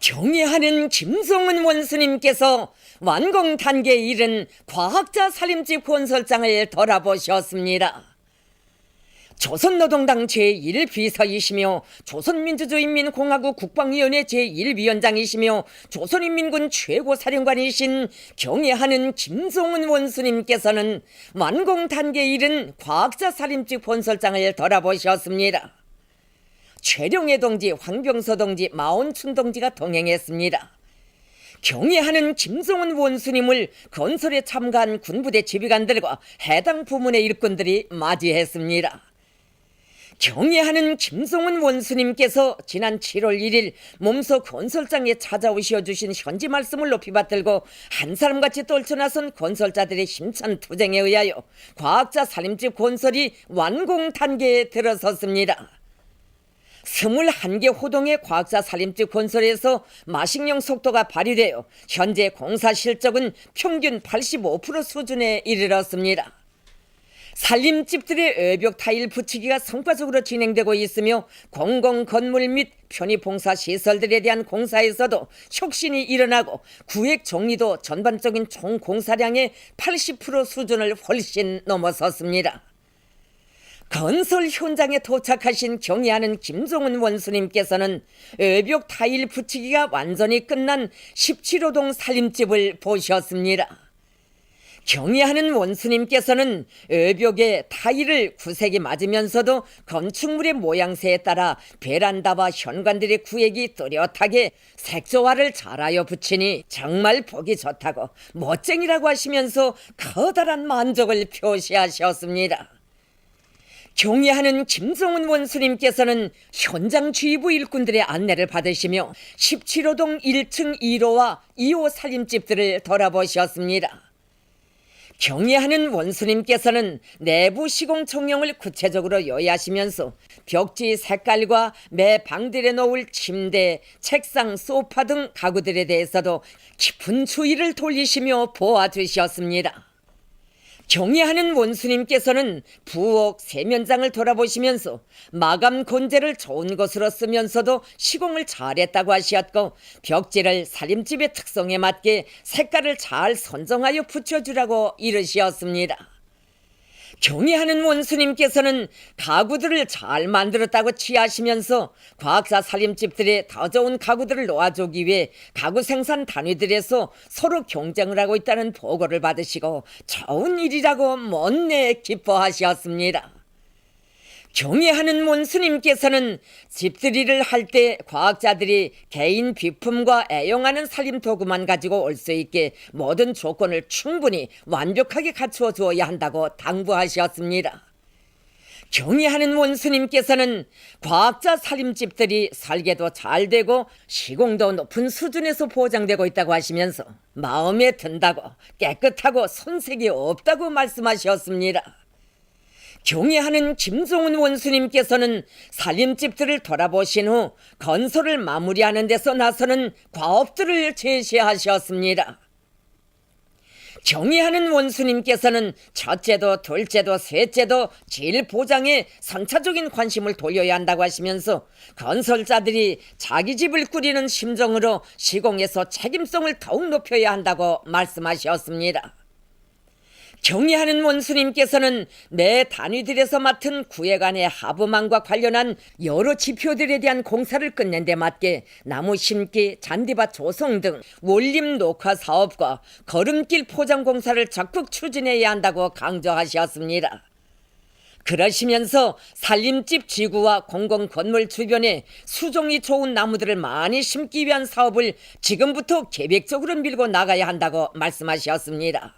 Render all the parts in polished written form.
경애하는 김성은 원수님께서 완공 단계에 이른 과학자 살림집 건설장을 돌아보셨습니다. 조선노동당 제1비서이시며 조선민주주의인민공화국 국방위원회 제1위원장이시며 조선인민군 최고사령관이신 경애하는 김성은 원수님께서는 완공 단계에 이른 과학자 살림집 건설장을 돌아보셨습니다. 최룡해 동지, 황병서 동지, 마온춘 동지가 동행했습니다. 경애하는 김성은 원수님을 건설에 참가한 군부대 지휘관들과 해당 부문의 일꾼들이 맞이했습니다. 경애하는 김성은 원수님께서 지난 7월 1일 몸소 건설장에 찾아오셔 주신 현지 말씀을 높이 받들고 한 사람같이 떨쳐나선 건설자들의 힘찬 투쟁에 의하여 과학자 살림집 건설이 완공 단계에 들어섰습니다. 21개 호동의 과학자 살림집 건설에서 마식령 속도가 발휘되어 현재 공사 실적은 평균 85% 수준에 이르렀습니다. 살림집들의 외벽 타일 붙이기가 성과적으로 진행되고 있으며 공공건물 및 편의봉사 시설들에 대한 공사에서도 혁신이 일어나고 구획 정리도 전반적인 총 공사량의 80% 수준을 훨씬 넘어섰습니다. 건설 현장에 도착하신 경애하는 김성은 원수님께서는 외벽 타일 붙이기가 완전히 끝난 17호동 살림집을 보셨습니다. 경애하는 원수님께서는 외벽에 타일을 구색이 맞으면서도 건축물의 모양새에 따라 베란다와 현관들의 구획이 뚜렷하게 색조화를 잘하여 붙이니 정말 보기 좋다고 멋쟁이라고 하시면서 커다란 만족을 표시하셨습니다. 경애하는 김성은 원수님께서는 현장 주의부 일꾼들의 안내를 받으시며 17호동 1층 1호와 2호 살림집들을 돌아보셨습니다. 경애하는 원수님께서는 내부 시공 청령을 구체적으로 요약하시면서 벽지 색깔과 매 방들에 놓을 침대, 책상, 소파 등 가구들에 대해서도 깊은 주의를 돌리시며 보아주셨습니다. 경애하는 원수님께서는 부엌 세면장을 돌아보시면서 마감 건재를 좋은 것으로 쓰면서도 시공을 잘했다고 하셨고 벽지를 살림집의 특성에 맞게 색깔을 잘 선정하여 붙여주라고 이르셨습니다. 경애하는 원수님께서는 가구들을 잘 만들었다고 취하시면서 과학자 살림집들의 더 좋은 가구들을 놓아주기 위해 가구 생산 단위들에서 서로 경쟁을 하고 있다는 보고를 받으시고 좋은 일이라고 못내 기뻐하셨습니다. 경애하는 원수님께서는 집들이를 할 때 과학자들이 개인 비품과 애용하는 살림 도구만 가지고 올 수 있게 모든 조건을 충분히 완벽하게 갖추어 주어야 한다고 당부하셨습니다. 경애하는 원수님께서는 과학자 살림집들이 설계도 잘 되고 시공도 높은 수준에서 보장되고 있다고 하시면서 마음에 든다고 깨끗하고 손색이 없다고 말씀하셨습니다. 경애하는 김성은 원수님께서는 살림집들을 돌아보신 후 건설을 마무리하는 데서 나서는 과업들을 제시하셨습니다. 경애하는 원수님께서는 첫째도 둘째도 셋째도 질 보장에 선차적인 관심을 돌려야 한다고 하시면서 건설자들이 자기 집을 꾸리는 심정으로 시공에서 책임성을 더욱 높여야 한다고 말씀하셨습니다. 경애하는 원수님께서는 매 단위들에서 맡은 구획안의 하부망과 관련한 여러 지표들에 대한 공사를 끝낸 데 맞게 나무 심기, 잔디밭 조성 등 원림 녹화 사업과 걸음길 포장 공사를 적극 추진해야 한다고 강조하셨습니다. 그러시면서 살림집 지구와 공공건물 주변에 수종이 좋은 나무들을 많이 심기 위한 사업을 지금부터 계획적으로 밀고 나가야 한다고 말씀하셨습니다.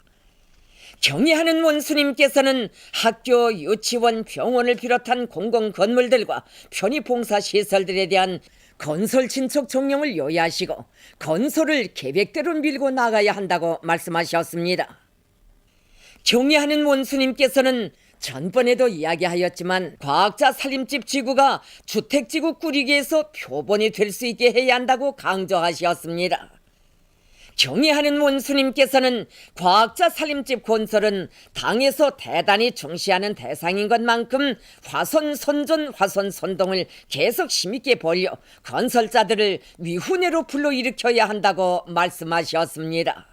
경애하는 원수님께서는 학교, 유치원, 병원을 비롯한 공공건물들과 편의봉사시설들에 대한 건설 진척 종령을 요약하시고 건설을 계획대로 밀고 나가야 한다고 말씀하셨습니다. 경애하는 원수님께서는 전번에도 이야기하였지만 과학자 살림집 지구가 주택지구 꾸리기에서 표본이 될 수 있게 해야 한다고 강조하셨습니다. 경애하는 원수님께서는 과학자 살림집 건설은 당에서 대단히 중시하는 대상인 것만큼 화선선전 화선선동을 계속 힘있게 벌여 건설자들을 위훈회로 불러일으켜야 한다고 말씀하셨습니다.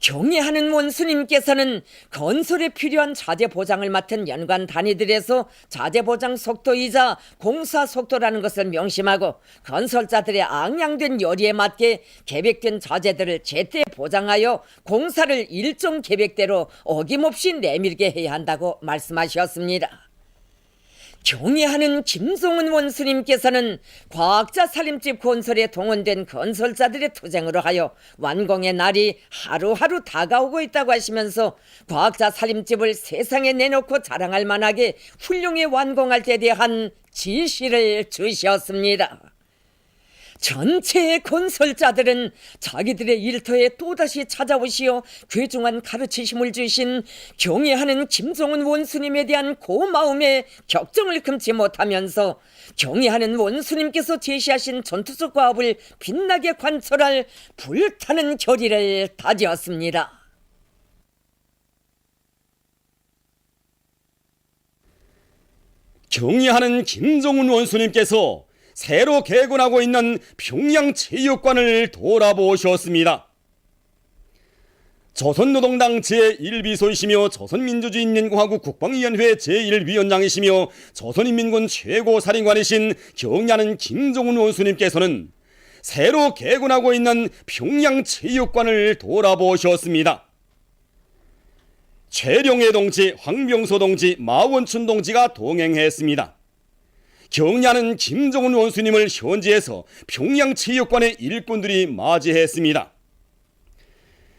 경애하는 원수님께서는 건설에 필요한 자재 보장을 맡은 연관 단위들에서 자재 보장 속도이자 공사 속도라는 것을 명심하고 건설자들의 앙양된 열의에 맞게 계획된 자재들을 제때 보장하여 공사를 일정 계획대로 어김없이 내밀게 해야 한다고 말씀하셨습니다. 경애하는 김종은 원수님께서는 과학자 살림집 건설에 동원된 건설자들의 투쟁으로 하여 완공의 날이 하루하루 다가오고 있다고 하시면서 과학자 살림집을 세상에 내놓고 자랑할 만하게 훌륭히 완공할 때 대한 지시를 주셨습니다. 전체의 건설자들은 자기들의 일터에 또다시 찾아오시어 귀중한 가르치심을 주신 경애하는 김종은 원수님에 대한 고마움에 격정을 금치 못하면서 경애하는 원수님께서 제시하신 전투적 과업을 빛나게 관철할 불타는 결의를 다지었습니다. 경애하는 김종은 원수님께서 새로 개건하고 있는 평양체육관을 돌아보셨습니다. 조선노동당 제1비서이시며 조선민주주의인민공화국 국방위원회 제1위원장이시며 조선인민군 최고사령관이신 경애하는 김종은 원수님께서는 새로 개건하고 있는 평양체육관을 돌아보셨습니다. 최룡해 동지, 황병소 동지, 마원춘 동지가 동행했습니다. 경애하는 김종은 원수님을 현지에서 평양체육관의 일꾼들이 맞이했습니다.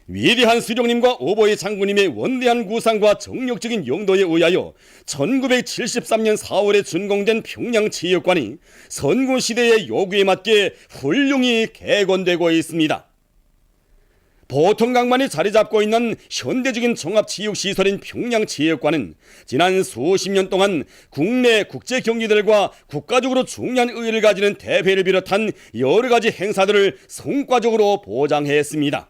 위대한 수령님과 오보이 장군님의 원대한 구상과 정력적인 용도에 의하여 1973년 4월에 준공된 평양체육관이 선군시대의 요구에 맞게 훌륭히 개건되고 있습니다. 보통강만이 자리잡고 있는 현대적인 종합체육시설인 평양체육관은 지난 수십 년 동안 국내 국제 경기들과 국가적으로 중요한 의의를 가지는 대회를 비롯한 여러가지 행사들을 성과적으로 보장했습니다.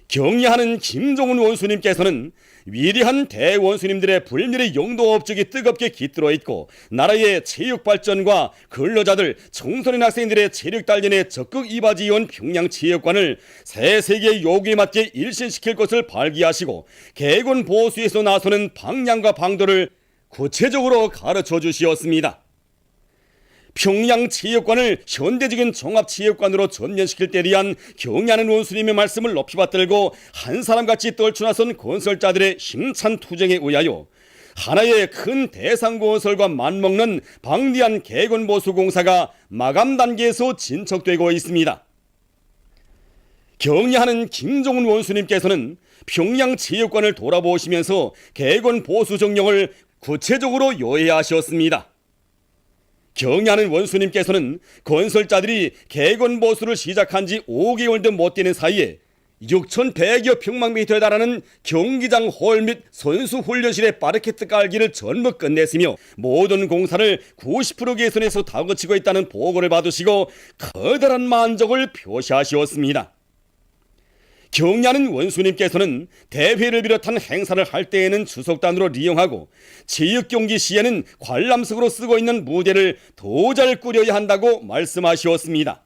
경애하는 김종은 원수님께서는 위대한 대원수님들의 불멸의 용도 업적이 뜨겁게 깃들어 있고 나라의 체육 발전과 근로자들, 청소년 학생들의 체력 단련에 적극 이바지해온 평양체육관을 새 세계의 요구에 맞게 일신시킬 것을 발기하시고 개건 보수에서 나서는 방향과 방도를 구체적으로 가르쳐 주시었습니다. 평양체육관을 현대적인 종합체육관으로 전면시킬 때 대한 경애하는 원수님의 말씀을 높이 받들고 한 사람같이 떨쳐나선 건설자들의 힘찬 투쟁에 의하여 하나의 큰 대상건설과 맞먹는 방대한 개건보수 공사가 마감 단계에서 진척되고 있습니다. 경애하는 김종은 원수님께서는 평양체육관을 돌아보시면서 개건보수 정령을 구체적으로 요해하셨습니다. 경애하는 원수님께서는 건설자들이 개건보수를 시작한 지 5개월도 못 되는 사이에 6,100여 평방미터에 달하는 경기장 홀 및 선수훈련실의 바르케트 깔기를 전부 끝냈으며 모든 공사를 90% 개선해서 다그치고 있다는 보고를 받으시고 커다란 만족을 표시하시었습니다. 경애하는 원수님께서는 대회를 비롯한 행사를 할 때에는 주석단으로 이용하고 체육경기 시에는 관람석으로 쓰고 있는 무대를 더 잘 꾸려야 한다고 말씀하셨습니다.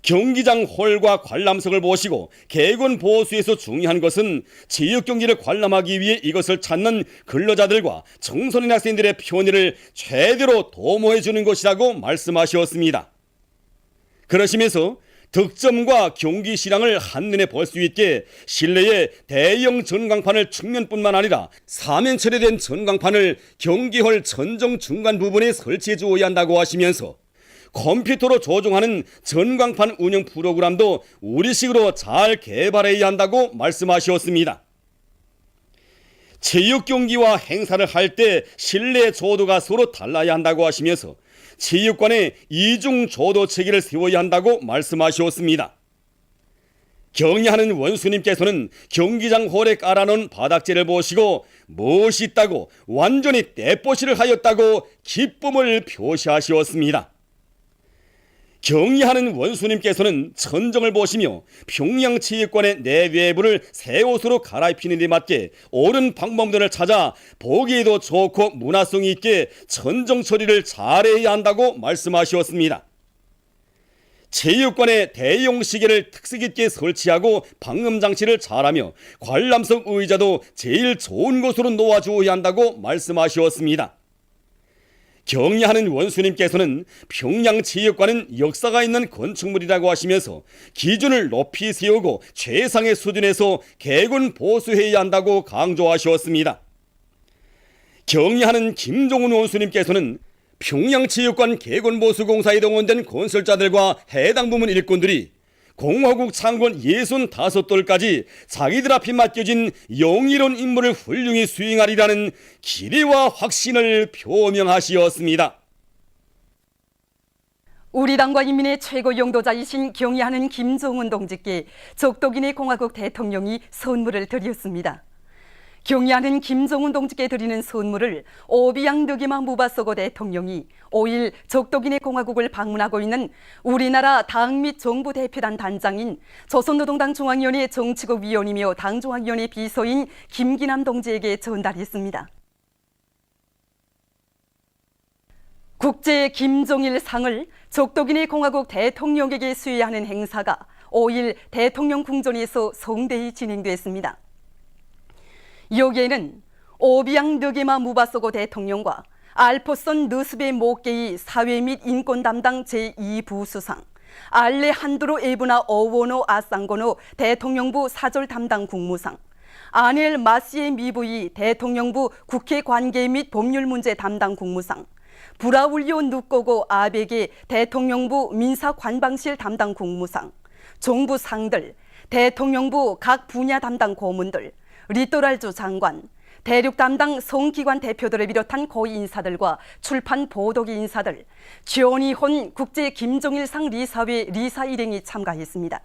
경기장 홀과 관람석을 보시고 개건 보수에서 중요한 것은 체육경기를 관람하기 위해 이것을 찾는 근로자들과 청소년 학생들의 편의를 최대로 도모해 주는 것이라고 말씀하셨습니다. 그러시면서 득점과 경기 실황을 한눈에 볼 수 있게 실내에 대형 전광판을 측면뿐만 아니라 사면 처리된 전광판을 경기홀 전정 중간 부분에 설치해 주어야 한다고 하시면서 컴퓨터로 조종하는 전광판 운영 프로그램도 우리식으로 잘 개발해야 한다고 말씀하셨습니다. 체육 경기와 행사를 할 때 실내 조도가 서로 달라야 한다고 하시면서 체육관에 이중 조도 체계를 세워야 한다고 말씀하셨습니다. 경애하는 원수님께서는 경기장 홀에 깔아놓은 바닥재를 보시고 멋있다고 완전히 떼뽀시를 하였다고 기쁨을 표시하셨습니다. 경의하는 원수님께서는 천정을 보시며 평양체육관의 내외부를 새 옷으로 갈아입히는 데 맞게 옳은 방법들을 찾아 보기에도 좋고 문화성이 있게 천정 처리를 잘해야 한다고 말씀하셨습니다. 체육관에 대형 시계를 특색 있게 설치하고 방음 장치를 잘하며 관람석 의자도 제일 좋은 곳으로 놓아주어야 한다고 말씀하셨습니다. 경의하는 원수님께서는 평양체육관은 역사가 있는 건축물이라고 하시면서 기준을 높이 세우고 최상의 수준에서 개건 보수해야 한다고 강조하셨습니다. 경의하는 김종훈 원수님께서는 평양체육관 개건보수공사에 동원된 건설자들과 해당 부문 일꾼들이 공화국 창건 65돌까지 자기들 앞에 맡겨진 영예로운 임무를 훌륭히 수행하리라는 기대와 확신을 표명하시었습니다. 우리 당과 인민의 최고 용도자이신 경의하는 김종훈 동지께 적도기내 공화국 대통령이 선물을 드렸습니다. 경의하는 김종훈 동지께 드리는 선물을 오비양 느기마 무바소고 대통령이 5일 적도기내 공화국을 방문하고 있는 우리나라 당 및 정부 대표단 단장인 조선노동당 중앙위원회 정치국 위원이며 당중앙위원회 비서인 김기남 동지에게 전달했습니다. 국제 김종일 상을 적도기내 공화국 대통령에게 수여하는 행사가 5일 대통령 궁전에서 성대히 진행됐습니다. 여기에는 오비양 느게마 무바소고 대통령과 알포선 느스베 모케이 사회 및 인권 담당 제2부수상, 알레한드로 에브나 어워노 아상고노 대통령부 사절 담당 국무상, 아넬 마시에 미부이 대통령부 국회 관계 및 법률 문제 담당 국무상, 브라울리오 누꼬고 아베게 대통령부 민사관방실 담당 국무상, 정부 상들, 대통령부 각 분야 담당 고문들, 리토랄주 장관, 대륙 담당 성기관 대표들을 비롯한 고위 인사들과 출판 보도기 인사들, 지원이혼 국제 김종일상 리사회 리사 일행이 참가했습니다.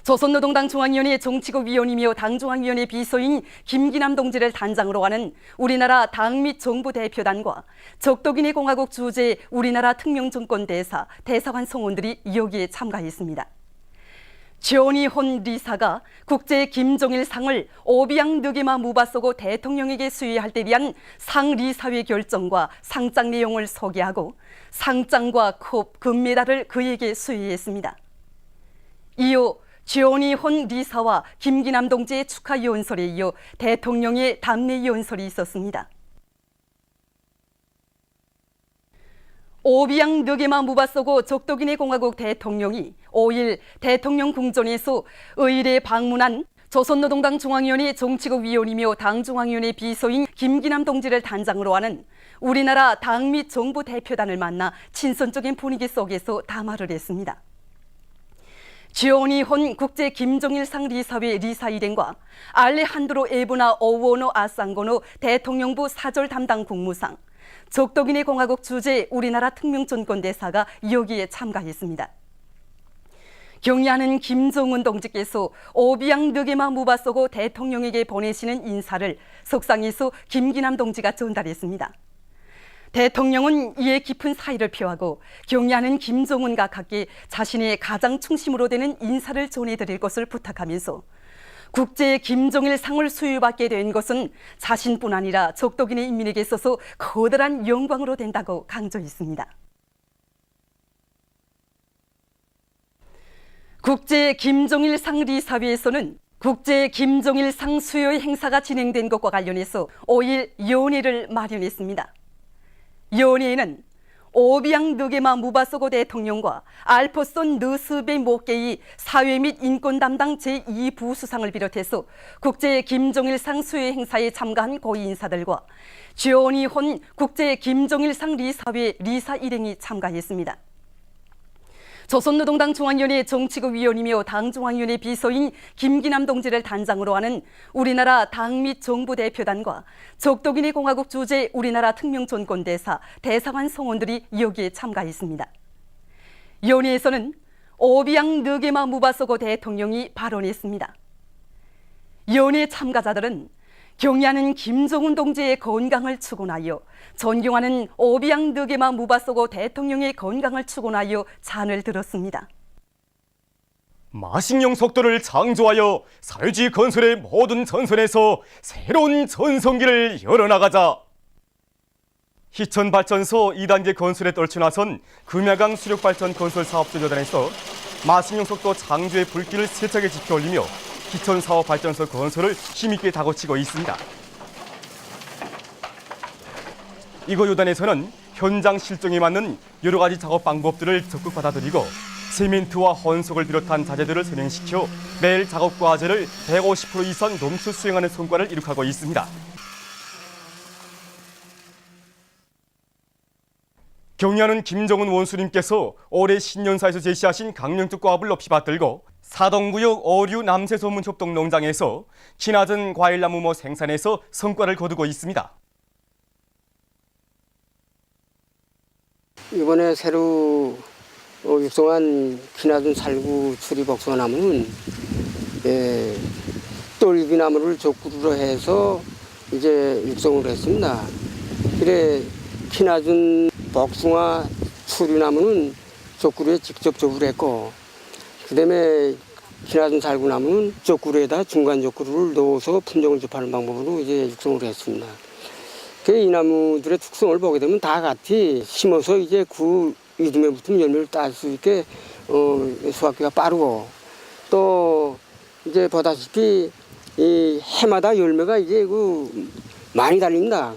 조선노동당 중앙위원회 정치국 위원이며 당중앙위원회 비서인 김기남 동지를 단장으로 하는 우리나라 당 및 정부 대표단과 적도기내 공화국 주재 우리나라 특명정권 대사, 대사관 성원들이 여기에 참가했습니다. 지원이혼 리사가 국제 김종일 상을 오비양 느게마 무바소고 대통령에게 수여할 때 위한 상 리사회 결정과 상장 내용을 소개하고 상장과 컵, 금메달을 그에게 수여했습니다. 이후 지원이혼 리사와 김기남 동지의 축하 연설에 이어 대통령의 답례 연설이 있었습니다. 오비양 느게마 무바소고 적도기내 공화국 대통령이 5일 대통령 궁전에서 의일에 방문한 조선노동당 중앙위원회 정치국 위원이며 당중앙위원회 비서인 김기남 동지를 단장으로 하는 우리나라 당 및 정부 대표단을 만나 친선적인 분위기 속에서 담화를 했습니다. 지온이혼 국제 김종일상 리사회 리사 일행과 알레한드로 에브나 어워노 아상고노 대통령부 사절 담당 국무상, 적도기내 공화국 주재 우리나라 특명정권 대사가 여기에 참가했습니다. 경의하는 김종훈 동지께서 오비양 느게마 무바소고 대통령에게 보내시는 인사를 속상해서 김기남 동지가 전달했습니다. 대통령은 이에 깊은 사의를 표하고 경의하는 김종훈과 각기 자신의 가장 중심으로 되는 인사를 전해드릴 것을 부탁하면서 국제 김종일 상을 수여받게 된 것은 자신뿐 아니라 적도기내 인민에게 있어서 커다란 영광으로 된다고 강조했습니다. 국제 김종일 상 리사회에서는 국제 김종일 상 수여 행사가 진행된 것과 관련해서 5일 연회를 마련했습니다. 연회에는 오비양 느게마 무바소고 대통령과 알포손 느스베 모케이 사회 및 인권 담당 제2부수상을 비롯해서 국제 김종일상 수여 행사에 참가한 고위 인사들과 지온이혼 국제 김종일상 리사회 리사 일행이 참가했습니다. 조선노동당 중앙위원회 정치국 위원이며 당중앙위원회 비서인 김기남 동지를 단장으로 하는 우리나라 당 및 정부 대표단과 적도기내 공화국 주재 우리나라 특명정권 대사, 대사관 성원들이 여기에 참가했습니다. 연회에서는 오비양 느게마 무바소고 대통령이 발언했습니다. 연회 참가자들은 경의하는 김정은 동지의 건강을 축원하여, 존경하는 오비앙 느게마 무바소고 대통령의 건강을 축원하여 잔을 들었습니다. 마식령 속도를 창조하여 사회주의 건설의 모든 전선에서 새로운 전성기를 열어나가자. 희천발전소 2단계 건설에 떨쳐나선 금야강 수력발전 건설 사업조조단에서 마식령 속도 창조의 불길을 세차게 지켜올리며 희천사업 발전소 건설을 힘있게 다고치고 있습니다. 이거 요단에서는 현장 실정에 맞는 여러 가지 작업 방법들을 적극 받아들이고 세멘트와 헌석을 비롯한 자재들을 선행시켜 매일 작업 과제를 150% 이상 넘쳐 수행하는 성과를 이룩하고 있습니다. 경의하는 김정은 원수님께서 올해 신년사에서 제시하신 강령적 과업을 높이 받들고 사동구역 어류 남세소문협동 농장에서 키나든 과일나무모 생산에서 성과를 거두고 있습니다. 이번에 새로 육성한 키나든 살구 추리 복숭아나무는 똘비나무를 족구로 해서 이제 육성을 했습니다. 그래 키나든 복숭아 추리나무는 족구로에 직접적으로 했고, 그다음에 키나든 살구나무는 족구로에다 중간 족구를 넣어서 품종을 접하는 방법으로 이제 육성을 했습니다. 이 나무들의 특성을 보게 되면 다 같이 심어서 이제 그 이듬해 붙으면 열매를 딸 수 있게 수확기가 빠르고, 또 이제 보다시피 이 해마다 열매가 이제 많이 달립니다.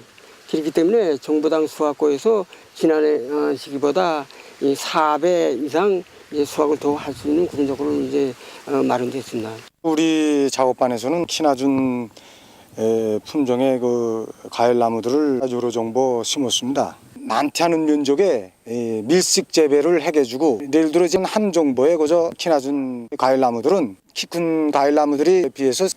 그렇기 때문에 정보당 수확고에서 지난해 시기보다 4배 이상 이제 수확을 더 할 수 있는 그런 적으로 이제 마련됐습니다. 우리 작업반에서는 키나준 품종의 그 과일나무들을 여러 정보 심었습니다. 많지 않은 면적에 밀식 재배를 해가지고, 예를 들어 지금 한 정보에 그저 키나준 과일나무들은 키 큰 과일나무들에 비해서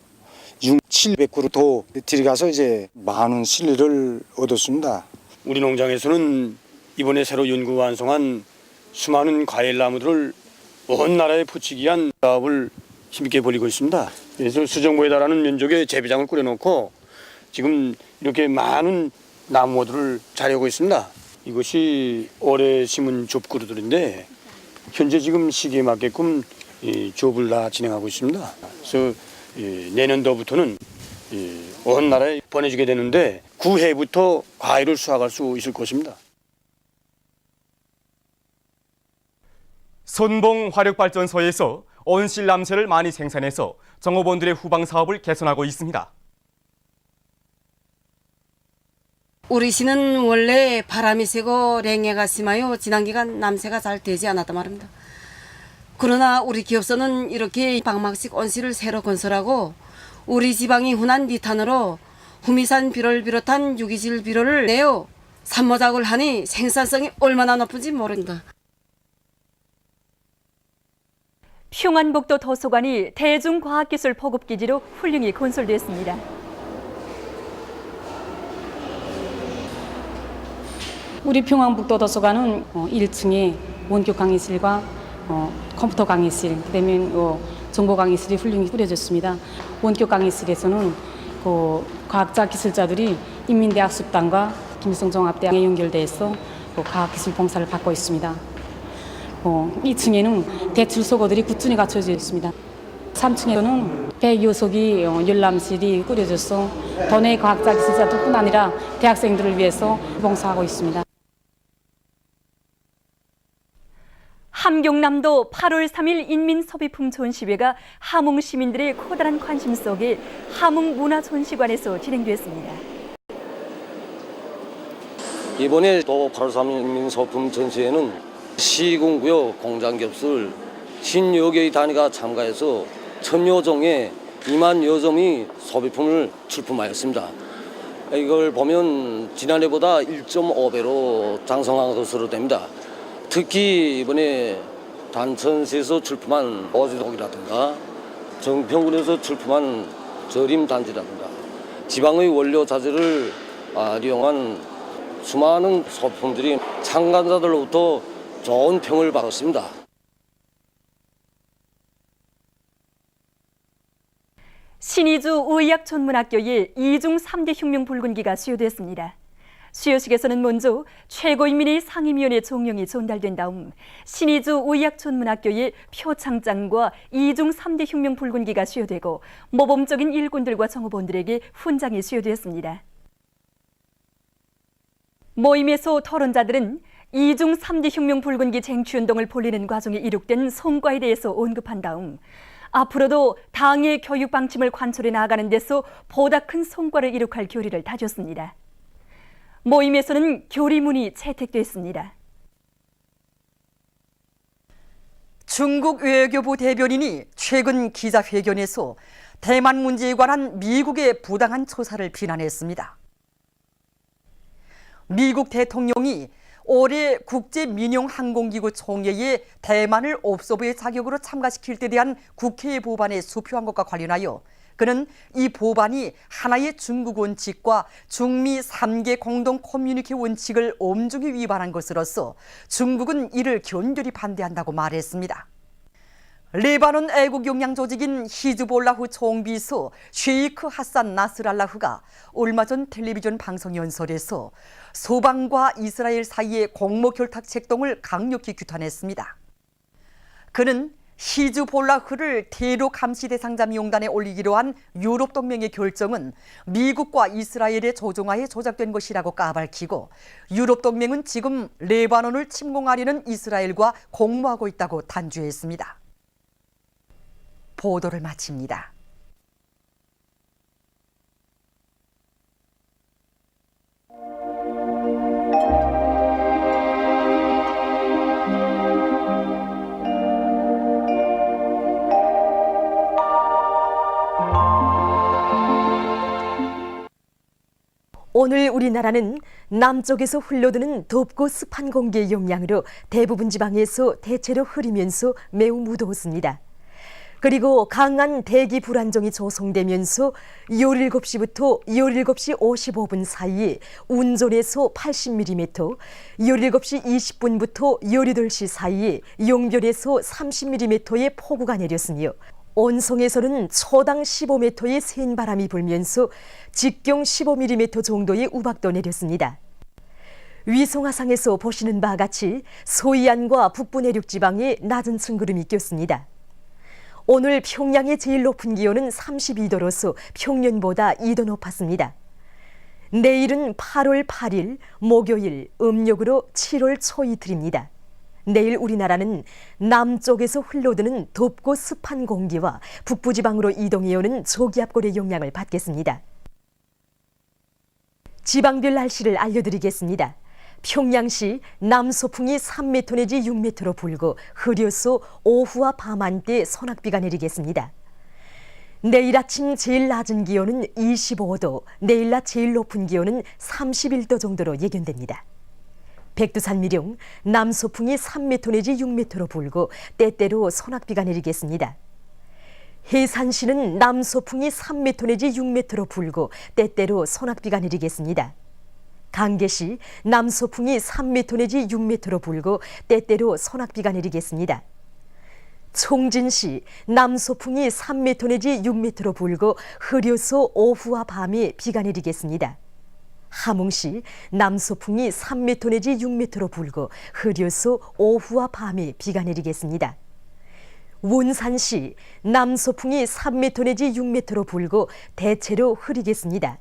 600~700그루 더 들어가서 이제 많은 실리를 얻었습니다. 우리 농장에서는 이번에 새로 연구 완성한 수많은 과일나무들을 먼 나라에 포치기 위한 사업을 힘있게 벌이고 있습니다. 그래서 수정보에 달하는 면적의 재배장을 꾸려놓고 지금 이렇게 많은 나무들을 자르고 있습니다. 이것이 올해 심은 좁그루들인데 현재 지금 시기에 맞게끔 조업을 다 진행하고 있습니다. 그래서 내년도부터는 온 나라에 보내주게 되는데 9해부터 과일을 수확할 수 있을 것입니다. 선봉 화력발전소에서 온실 남새를 많이 생산해서 정업원들의 후방 사업을 개선하고 있습니다. 우리 시는 원래 바람이 세고 냉해가 심하여 지난 기간 남새가 잘 되지 않았단 말입니다. 그러나 우리 기업소는 이렇게 방막식 온실을 새로 건설하고 우리 지방이 hun한 니탄으로 후미산 비료를 비롯한 유기질 비료를 내어 산모작을 하니 생산성이 얼마나 높은지 모릅니다. 평안북도 도서관이 대중과학기술 보급기지로 훌륭히 건설됐습니다. 우리 평안북도 도서관은 1층에 원격 강의실과 컴퓨터 강의실, 그다음에 정보 강의실이 훌륭히 꾸려졌습니다. 원격 강의실에서는 과학자 기술자들이 인민대학 숲단과 김일성종합대학에 연결돼서 과학기술 봉사를 받고 있습니다. 2층에는 대출 소고들이 꾸준히 갖춰져 있습니다. 3층에는 100여석이 열람실이 꾸려져서 도내 과학자 기술자뿐 아니라 대학생들을 위해서 봉사하고 있습니다. 함경남도 8월 3일 인민소비품 전시회가 함흥 시민들의 커다란 관심 속에 함흥문화전시관에서 진행됐습니다. 이번에 또 8월 3일 인민소품 전시회는 시군구역 공장겹술 10여 개의 단위가 참가해서 1000여 종의 2만여 점의 소비품을 출품하였습니다. 이걸 보면 지난해보다 1.5배로 장성한 것으로 됩니다. 특히 이번에 단천시에서 출품한 오지독이라든가 정평군에서 출품한 절임단지라든가 지방의 원료 자재를 이용한 수많은 소품들이 참가자들로부터 좋은 평을 받았습니다. 신의주 의학전문학교의 2중 3대 혁명 붉은기가 수여됐습니다. 수여식에서는 먼저 최고인민의 상임위원회 종령이 전달된 다음 신의주 의학전문학교의 표창장과 2중 3대 혁명 붉은기가 수여되고 모범적인 일꾼들과 정호원들에게 훈장이 수여되었습니다. 모임에서 토론자들은 2중 3대 혁명 붉은기 쟁취운동을 벌이는 과정에 이룩된 성과에 대해서 언급한 다음 앞으로도 당의 교육 방침을 관철해 나아가는 데서 보다 큰 성과를 이룩할 교리를 다졌습니다. 모임에서는 교리문이 채택됐습니다. 중국 외교부 대변인이 최근 기자회견에서 대만 문제에 관한 미국의 부당한 처사를 비난했습니다. 미국 대통령이 올해 국제민용항공기구 총회에 대만을 옵서버의 자격으로 참가시킬 때 대한 국회의 법안에 수표한 것과 관련하여 그는 이 법안이 하나의 중국 원칙과 중미 3개 공동 커뮤니케 원칙을 엄중히 위반한 것으로서 중국은 이를 견고히 반대한다고 말했습니다. 레바논 애국영양 조직인 히즈볼라후 총비서 쉐이크 하산 나스랄라후가 얼마 전 텔레비전 방송 연설에서 서방과 이스라엘 사이의 공모 결탁 책동을 강력히 규탄했습니다. 그는 히즈볼라후를 테러 감시 대상자 명단에 올리기로 한 유럽 동맹의 결정은 미국과 이스라엘의 조종하에 조작된 것이라고 까발키고 유럽 동맹은 지금 레바논을 침공하려는 이스라엘과 공모하고 있다고 단죄했습니다. 보도를 마칩니다. 오늘 우리나라는 남쪽에서 흘러드는 덥고 습한 공기의 영향으로 대부분 지방에서 대체로 흐리면서 매우 무더웠습니다. 그리고 강한 대기 불안정이 조성되면서 17시부터 17시 55분 사이에 운전에서 80mm, 17시 20분부터 18시 사이에 용별에서 30mm의 폭우가 내렸으며 온성에서는 초당 15m의 센 바람이 불면서 직경 15mm 정도의 우박도 내렸습니다. 위성화상에서 보시는 바와 같이 서해안과 북부 내륙 지방에 낮은 층구름이 꼈습니다. 오늘 평양의 제일 높은 기온은 32도로서 평년보다 2도 높았습니다. 내일은 8월 8일 목요일 음력으로 7월 초이틀입니다. 내일 우리나라는 남쪽에서 흘러드는 덥고 습한 공기와 북부지방으로 이동해오는 저기압골의 영향을 받겠습니다. 지방별 날씨를 알려드리겠습니다. 평양시 남서풍이 3m 내지 6m로 불고 흐려서 오후와 밤 한때 소낙비가 내리겠습니다. 내일 아침 제일 낮은 기온은 25도, 내일 낮 제일 높은 기온은 31도 정도로 예견됩니다. 백두산 미령 남서풍이 3m 내지 6m로 불고 때때로 소낙비가 내리겠습니다. 해산시는 남서풍이 3m 내지 6m로 불고 때때로 소낙비가 내리겠습니다. 강계시 남서풍이 3m 내지 6m로 불고 때때로 소낙비가 내리겠습니다. 총진시 남서풍이 3m 내지 6m로 불고 흐려서 오후와 밤에 비가 내리겠습니다. 함흥시 남서풍이 3m 내지 6m로 불고 흐려서 오후와 밤에 비가 내리겠습니다. 원산시 남서풍이 3m 내지 6m로 불고 대체로 흐리겠습니다.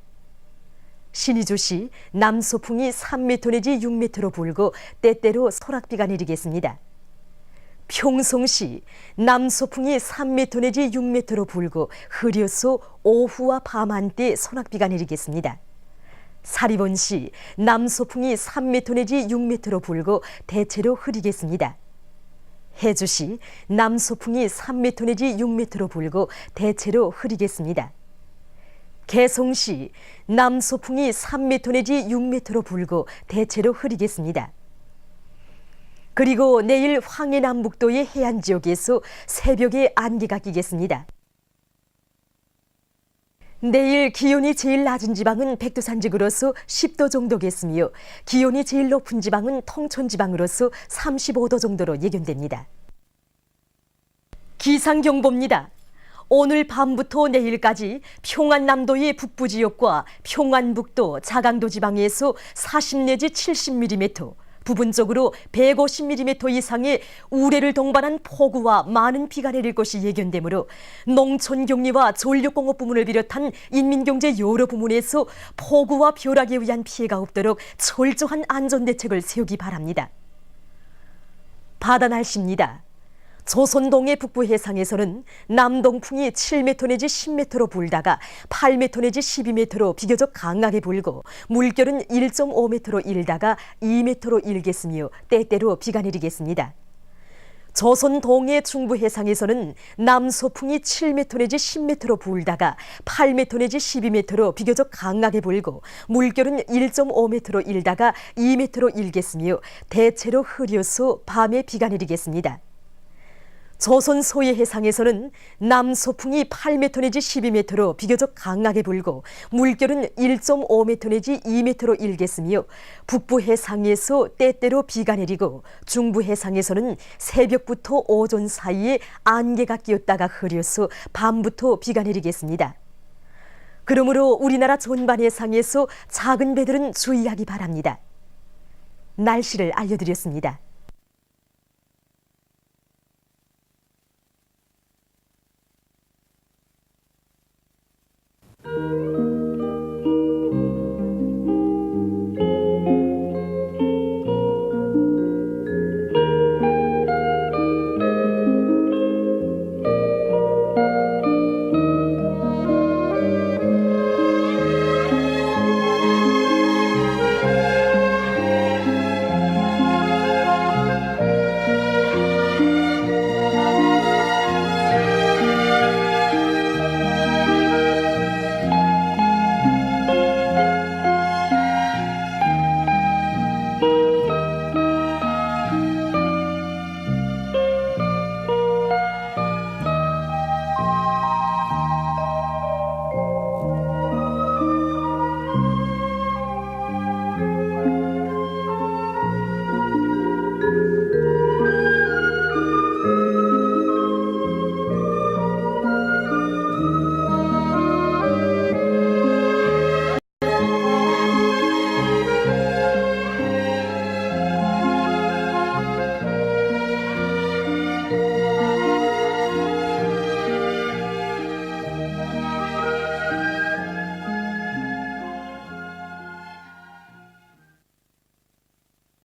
신의주시 남서풍이 3m 내지 6m로 불고 때때로 소낙비가 내리겠습니다. 평성시 남서풍이 3m 내지 6m로 불고 흐려서 오후와 밤 한때 소낙비가 내리겠습니다. 사리본시 남서풍이 3m 내지 6m로 불고 대체로 흐리겠습니다. 해주시 남서풍이 3m 내지 6m로 불고 대체로 흐리겠습니다. 개성시 남서풍이 3m 내지 6m로 불고 대체로 흐리겠습니다. 그리고 내일 황해남북도의 해안 지역에서 새벽에 안개가 끼겠습니다. 내일 기온이 제일 낮은 지방은 백두산지구로서 10도 정도겠으며 기온이 제일 높은 지방은 통천지방으로서 35도 정도로 예견됩니다. 기상경보입니다. 오늘 밤부터 내일까지 평안남도의 북부 지역과 평안북도, 자강도 지방에서 40 내지 70mm, 부분적으로 150mm 이상의 우레를 동반한 폭우와 많은 비가 내릴 것이 예견되므로 농촌경리와 전력공업 부문을 비롯한 인민경제 여러 부문에서 폭우와 벼락에 의한 피해가 없도록 철저한 안전대책을 세우기 바랍니다. 바다 날씨입니다. 조선동해 북부 해상에서는 남동풍이 7m 내지 10m로 불다가 8m 내지 12m로 비교적 강하게 불고 물결은 1.5m로 일다가 2m로 일겠으며 때때로 비가 내리겠습니다. 조선 동해 중부 해상에서는 남서풍이 7m 내지 10m로 불다가 8m 내지 12m로 비교적 강하게 불고 물결은 1.5m로 일다가 2m로 일겠으며 대체로 흐려서 밤에 비가 내리겠습니다. 조선 소해 해상에서는 남서풍이 8m 내지 12m로 비교적 강하게 불고 물결은 1.5m 내지 2m로 일겠으며 북부 해상에서 때때로 비가 내리고 중부 해상에서는 새벽부터 오전 사이에 안개가 끼었다가 흐려서 밤부터 비가 내리겠습니다. 그러므로 우리나라 전반 해상에서 작은 배들은 주의하기 바랍니다. 날씨를 알려드렸습니다.